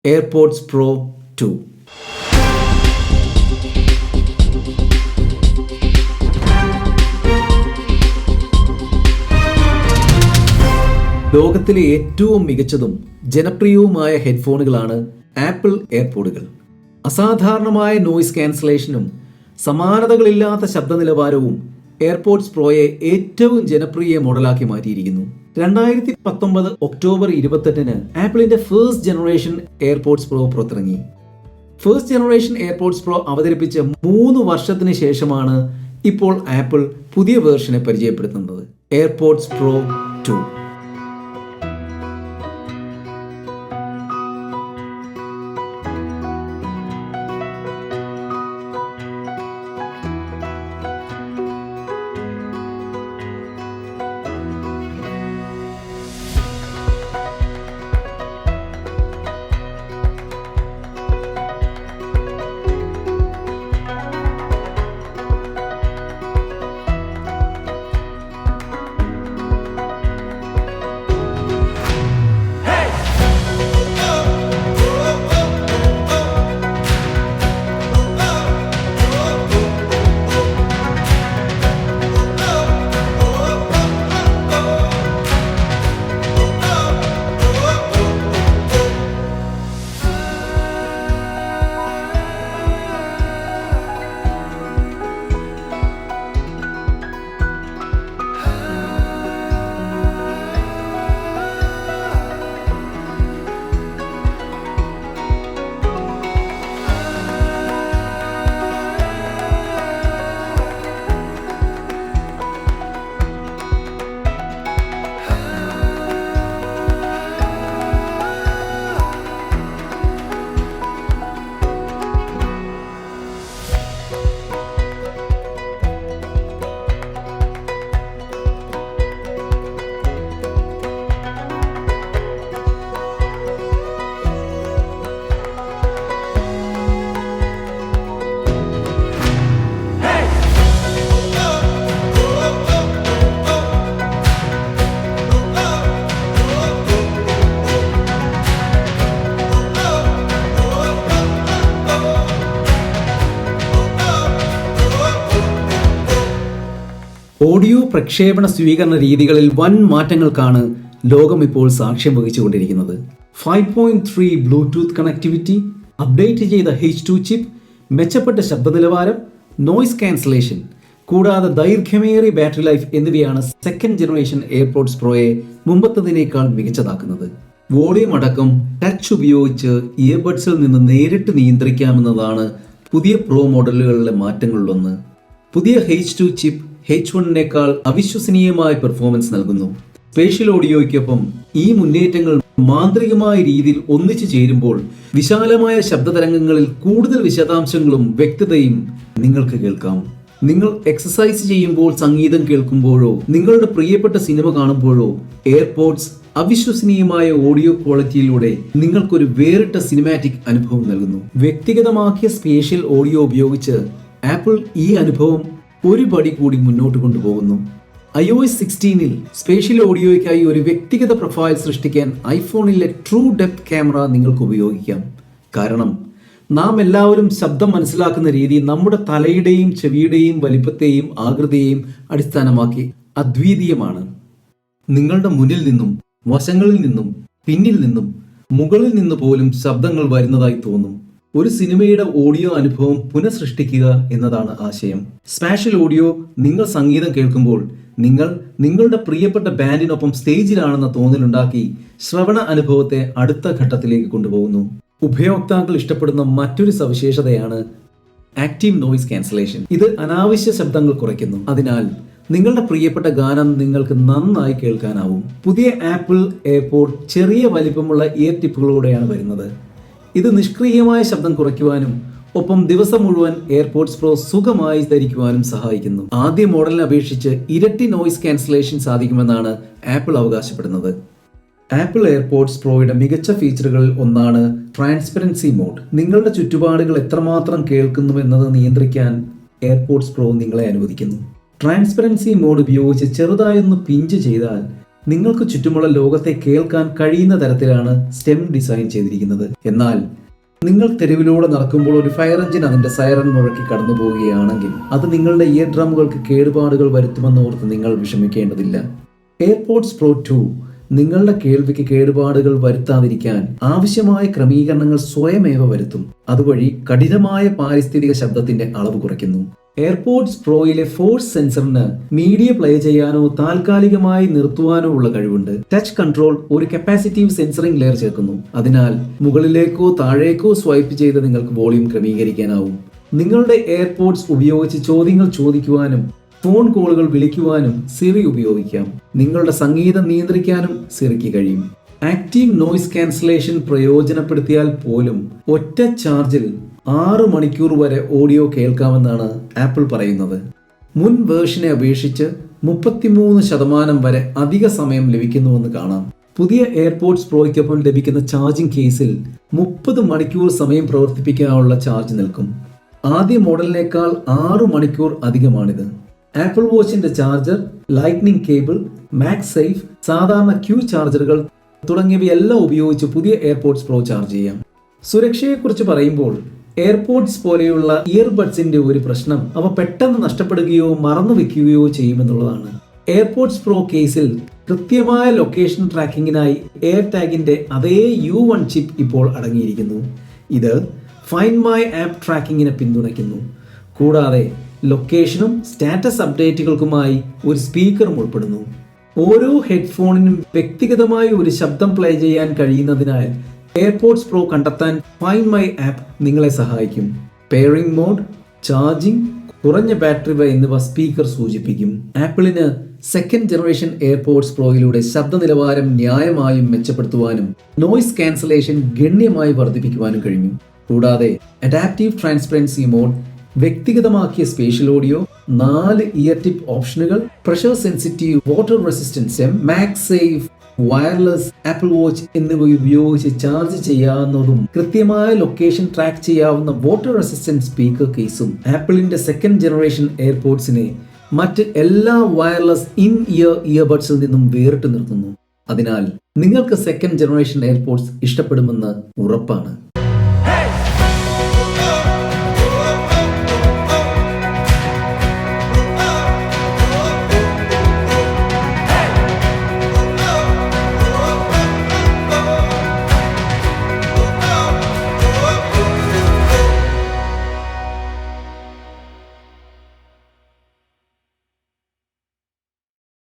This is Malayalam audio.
AirPods Pro 2. ലോകത്തിലെ ഏറ്റവും മികച്ചതും ജനപ്രിയവുമായ ഹെഡ്ഫോണുകളാണ് ആപ്പിൾ എയർപോഡുകൾ. അസാധാരണമായ നോയിസ് ക്യാൻസലേഷനും സമാനതകളില്ലാത്ത ശബ്ദ നിലവാരവും എയർപോഡ്സ് പ്രോയെ ഏറ്റവും ജനപ്രിയ മോഡലാക്കി മാറ്റിയിരിക്കുന്നു. 2019 ഒക്ടോബർ 28 ആപ്പിളിന്റെ ഫസ്റ്റ് ജനറേഷൻ എയർപോഡ്സ് പ്രോ പുറത്തിറങ്ങി. ഫസ്റ്റ് ജനറേഷൻ എയർപോഡ്സ് പ്രോ അവതരിപ്പിച്ച 3 വർഷത്തിന് ശേഷമാണ് ഇപ്പോൾ ആപ്പിൾ പുതിയ വേർഷനെ പരിചയപ്പെടുത്തുന്നത്, എയർപോഡ്സ് പ്രോ 2. ഓഡിയോ പ്രക്ഷേപണ സ്വീകരണ രീതികളിൽ വൻ മാറ്റങ്ങൾക്കാണ് ലോകം ഇപ്പോൾ സാക്ഷ്യം വഹിച്ചുകൊണ്ടിരിക്കുന്നത്. 5.3 ബ്ലൂടൂത്ത് കണക്ടിവിറ്റി, അപ്ഡേറ്റ് ചെയ്ത H2 ചിപ്പ്, മെച്ചപ്പെട്ട ശബ്ദ നിലവാരം, നോയിസ് ക്യാൻസലേഷൻ, കൂടാതെ ദൈർഘ്യമേറിയ ബാറ്ററി ലൈഫ് എന്നിവയാണ് സെക്കൻഡ് ജനറേഷൻ എയർപോഡ്സ് പ്രോയെ മുമ്പത്തതിനേക്കാൾ മികച്ചതാക്കുന്നത്. വോളിയം അടക്കം ടച്ച് ഉപയോഗിച്ച് ഇയർബഡ്സിൽ നിന്ന് നേരിട്ട് നിയന്ത്രിക്കാമെന്നതാണ് പുതിയ പ്രോ മോഡലുകളിലെ മാറ്റങ്ങളിലൊന്ന്. പുതിയ H2 ചിപ്പ് H1നേക്കാൾ അവിശ്വസനീയമായ പെർഫോമൻസ് നൽകുന്നു. സ്പേഷ്യൽ ഓഡിയോയ്ക്കൊപ്പം ഈ മുന്നേറ്റങ്ങൾ മാന്ത്രികമായ രീതിയിൽ ഒന്നിച്ചു ചേരുമ്പോൾ വിശാലമായ ശബ്ദതരംഗങ്ങളിൽ കൂടുതൽ വിശദാംശങ്ങളും വ്യക്തതയും നിങ്ങൾക്ക് കേൾക്കാം. നിങ്ങൾ എക്സസൈസ് ചെയ്യുമ്പോൾ, സംഗീതം കേൾക്കുമ്പോഴോ നിങ്ങളുടെ പ്രിയപ്പെട്ട സിനിമ കാണുമ്പോഴോ എയർപോഡ്സ് അവിശ്വസനീയമായ ഓഡിയോ ക്വാളിറ്റിയിലൂടെ നിങ്ങൾക്കൊരു വേറിട്ട സിനിമാറ്റിക് അനുഭവം നൽകുന്നു. വ്യക്തിഗതമാക്കിയ സ്പേഷ്യൽ ഓഡിയോ ഉപയോഗിച്ച് ആപ്പിൾ ഈ അനുഭവം ഒരു പടി കൂടി മുന്നോട്ട് കൊണ്ടുപോകുന്നു. iOS 16 സ്പേഷ്യൽ ഓഡിയോയ്ക്കായി ഒരു വ്യക്തിഗത പ്രൊഫൈൽ സൃഷ്ടിക്കാൻ ഐഫോണിലെ ട്രൂ ഡെപ്ത് ക്യാമറ നിങ്ങൾക്ക് ഉപയോഗിക്കാം. കാരണം നാം എല്ലാവരും ശബ്ദം മനസ്സിലാക്കുന്ന രീതി നമ്മുടെ തലയുടെയും ചെവിയുടെയും വലിപ്പത്തെയും ആകൃതിയെയും അടിസ്ഥാനമാക്കി അദ്വിതീയമാണ്. നിങ്ങളുടെ മുന്നിൽ നിന്നും, വശങ്ങളിൽ നിന്നും, പിന്നിൽ നിന്നും, മുകളിൽ നിന്ന് പോലും ശബ്ദങ്ങൾ വരുന്നതായി തോന്നും. ഒരു സിനിമയുടെ ഓഡിയോ അനുഭവം പുനഃസൃഷ്ടിക്കുക എന്നതാണ് ആശയം. സ്പാഷ്യൽ ഓഡിയോ നിങ്ങൾ സംഗീതം കേൾക്കുമ്പോൾ നിങ്ങൾ നിങ്ങളുടെ പ്രിയപ്പെട്ട ബാൻഡിനൊപ്പം സ്റ്റേജിലാണെന്ന തോന്നലുണ്ടാക്കി ശ്രവണ അനുഭവത്തെ അടുത്ത ഘട്ടത്തിലേക്ക് കൊണ്ടുപോകുന്നു. ഉപയോക്താക്കൾ ഇഷ്ടപ്പെടുന്ന മറ്റൊരു സവിശേഷതയാണ് ആക്റ്റീവ് നോയിസ് ക്യാൻസലേഷൻ. ഇത് അനാവശ്യ ശബ്ദങ്ങൾ കുറയ്ക്കുന്നു. അതിനാൽ നിങ്ങളുടെ പ്രിയപ്പെട്ട ഗാനം നിങ്ങൾക്ക് നന്നായി കേൾക്കാനാവും. പുതിയ ആപ്പിൾ എയർപോഡ് ചെറിയ വലിപ്പമുള്ള ഇയർ ടിപ്പുകളോടെയാണ് വരുന്നത്. ഇത് നിഷ്ക്രിയമായ ശബ്ദം കുറയ്ക്കുവാനും ഒപ്പം ദിവസം മുഴുവൻ എയർപോഡ്സ് പ്രോ സുഖമായി ധരിക്കുവാനും സഹായിക്കുന്നു. ആദ്യ മോഡലിനെ അപേക്ഷിച്ച് ഇരട്ടി നോയിസ് ക്യാൻസലേഷൻ സാധിക്കുമെന്നാണ് ആപ്പിൾ അവകാശപ്പെടുന്നത്. ആപ്പിൾ എയർപോഡ്സ് പ്രോയുടെ മികച്ച ഫീച്ചറുകളിൽ ഒന്നാണ് ട്രാൻസ്പെറൻസി മോഡ്. നിങ്ങളുടെ ചുറ്റുപാടുകൾ എത്രമാത്രം കേൾക്കുന്നു എന്നത് നിയന്ത്രിക്കാൻ എയർപോഡ്സ് പ്രോ നിങ്ങളെ അനുവദിക്കുന്നു. ട്രാൻസ്പെറൻസി മോഡ് ഉപയോഗിച്ച് ചെറുതായൊന്ന് പിഞ്ച് ചെയ്താൽ നിങ്ങൾക്ക് ചുറ്റുമുള്ള ലോകത്തെ കേൾക്കാൻ കഴിയുന്ന തരത്തിലാണ് സ്റ്റെം ഡിസൈൻ ചെയ്തിരിക്കുന്നത്. എന്നാൽ നിങ്ങൾ തെരുവിലൂടെ നടക്കുമ്പോൾ ഒരു ഫയർ എഞ്ചിൻ അതിന്റെ സൈറൻ മുഴക്കി കടന്നു പോവുകയാണെങ്കിൽ അത് നിങ്ങളുടെ ഇയർ ഡ്രമ്മുകൾക്ക് കേടുപാടുകൾ വരുത്തുമെന്നോർത്ത് നിങ്ങൾ വിഷമിക്കേണ്ടതില്ല. എയർപോഡ്സ് പ്രോ 2 നിങ്ങളുടെ കേൾവിക്ക് കേടുപാടുകൾ വരുത്താതിരിക്കാൻ ആവശ്യമായ ക്രമീകരണങ്ങൾ സ്വയമേവ വരുത്തും. അതുവഴി കഠിനമായ പാരിസ്ഥിതിക ശബ്ദത്തിന്റെ അളവ് കുറയ്ക്കുന്നു. എയർപോഡ്സ് പ്രോയിലെ ഫോഴ്സ് സെൻസറിന് മീഡിയ പ്ലേ ചെയ്യാനോ താൽക്കാലികമായി നിർത്തുവാനോ ഉള്ള കഴിവുണ്ട്. ടച്ച് കൺട്രോൾ ഒരു കപ്പാസിറ്റീവ് സെൻസറിംഗ് ലെയർ ചേർക്കുന്നു. അതിനാൽ മുകളിലേക്കോ താഴേക്കോ സ്വൈപ്പ് ചെയ്ത് നിങ്ങൾക്ക് വോളിയം ക്രമീകരിക്കാനാവും. നിങ്ങളുടെ എയർപോഡ്സ് ഉപയോഗിച്ച് ചോദ്യങ്ങൾ ചോദിക്കുവാനും ഫോൺ കോളുകൾ വിളിക്കുവാനും സിറി ഉപയോഗിക്കാം. നിങ്ങളുടെ സംഗീതം നിയന്ത്രിക്കാനും സിറിക്ക് കഴിയും. ആക്റ്റീവ് നോയിസ് ക്യാൻസലേഷൻ പ്രയോജനപ്പെടുത്തിയാൽ പോലും ഒറ്റ ചാർജിൽ 6 മണിക്കൂർ വരെ ഓഡിയോ കേൾക്കാമെന്നാണ് ആപ്പിൾ പറയുന്നത്. മുൻ വേർഷനെ അപേക്ഷിച്ച് 33% വരെ അധിക സമയം ലഭിക്കുന്നുവെന്ന് കാണാം. പുതിയ എയർപോഡ്സ് പ്രോയ്ക്കൊപ്പം ലഭിക്കുന്ന ചാർജിംഗ് കേസിൽ 30 മണിക്കൂർ സമയം പ്രവർത്തിപ്പിക്കാനുള്ള ചാർജ് നിൽക്കും. ആദ്യ മോഡലിനേക്കാൾ 6 മണിക്കൂർ അധികമാണിത്. ആപ്പിൾ വാച്ചിന്റെ charger, lightning cable, MagSafe, സാധാരണ ക്യൂ ചാർജറുകൾ തുടങ്ങിയവയെല്ലാം ഉപയോഗിച്ച് പുതിയ എയർപോഡ്സ് പ്രോ ചാർജ് ചെയ്യാം. സുരക്ഷയെക്കുറിച്ച് പറയുമ്പോൾ എയർപോഡ്സ് പോലെയുള്ള ഇയർബഡ്സിന്റെ ഒരു പ്രശ്നം അവ പെട്ടെന്ന് നഷ്ടപ്പെടുകയോ മറന്നു വെക്കുകയോ ചെയ്യുമെന്നുള്ളതാണ്. എയർപോഡ്സ് പ്രോ കേസിൽ കൃത്യമായ ലൊക്കേഷൻ ട്രാക്കിങ്ങിനായി എയർ ടാഗിന്റെ അതേ U1 ചിപ്പ് ഇപ്പോൾ അടങ്ങിയിരിക്കുന്നു. ഇത് ഫൈൻഡ് മൈ ആപ്പ് ട്രാക്കിങ്ങിനെ പിന്തുണയ്ക്കുന്നു. കൂടാതെ ലൊക്കേഷനും സ്റ്റാറ്റസ് അപ്ഡേറ്റുകൾക്കുമായി ഒരു സ്പീക്കറും ഉൾപ്പെടുന്നു. ഓരോ ഹെഡ്ഫോണിനും വ്യക്തിഗതമായി ഒരു ശബ്ദം പ്ലേ ചെയ്യാൻ കഴിയുന്നതിനാൽ എയർപോഡ്സ് പ്രോ കണ്ടെത്താൻ ഫൈൻഡ് മൈ ആപ്പ് നിങ്ങളെ സഹായിക്കും. പെയറിംഗ് മോഡ്, ചാർജിംഗ്, കുറഞ്ഞ ബാറ്ററി എന്നിവ സ്പീക്കർ സൂചിപ്പിക്കും. ആപ്പിളിന് സെക്കൻഡ് ജനറേഷൻ എയർപോഡ്സ് പ്രോയിലൂടെ ശബ്ദ നിലവാരം ന്യായമായും മെച്ചപ്പെടുത്തുവാനും നോയിസ് ക്യാൻസലേഷൻ ഗണ്യമായി വർദ്ധിപ്പിക്കുവാനും കഴിഞ്ഞു. കൂടാതെ അഡാപ്റ്റീവ് ട്രാൻസ്പെറൻസി മോഡ്, വ്യക്തിഗതമാക്കിയ സ്പേഷ്യൽ ഓഡിയോ, 4 ഇയർ ടിപ്പ് ഓപ്ഷനുകൾ, pressure sensitive, water resistance, MagSafe, wireless Apple watch എന്നിവ ഉപയോഗിച്ച് ചാർജ് ചെയ്യാവുന്നതും കൃത്യമായ ലൊക്കേഷൻ ട്രാക്ക് ചെയ്യാവുന്ന വാട്ടർ റെസിസ്റ്റൻസ് സ്പീക്കർ കേസും ആപ്പിളിന്റെ സെക്കൻഡ് ജനറേഷൻ എയർപോഡ്സിനെ മറ്റ് എല്ലാ വയർലെസ് ഇൻ ഇയർബഡ്സിൽ നിന്നും വേറിട്ട് നിർത്തുന്നു. അതിനാൽ നിങ്ങൾക്ക് സെക്കൻഡ് ജനറേഷൻ എയർപോഡ്സ് ഇഷ്ടപ്പെടുമെന്ന് ഉറപ്പാണ്.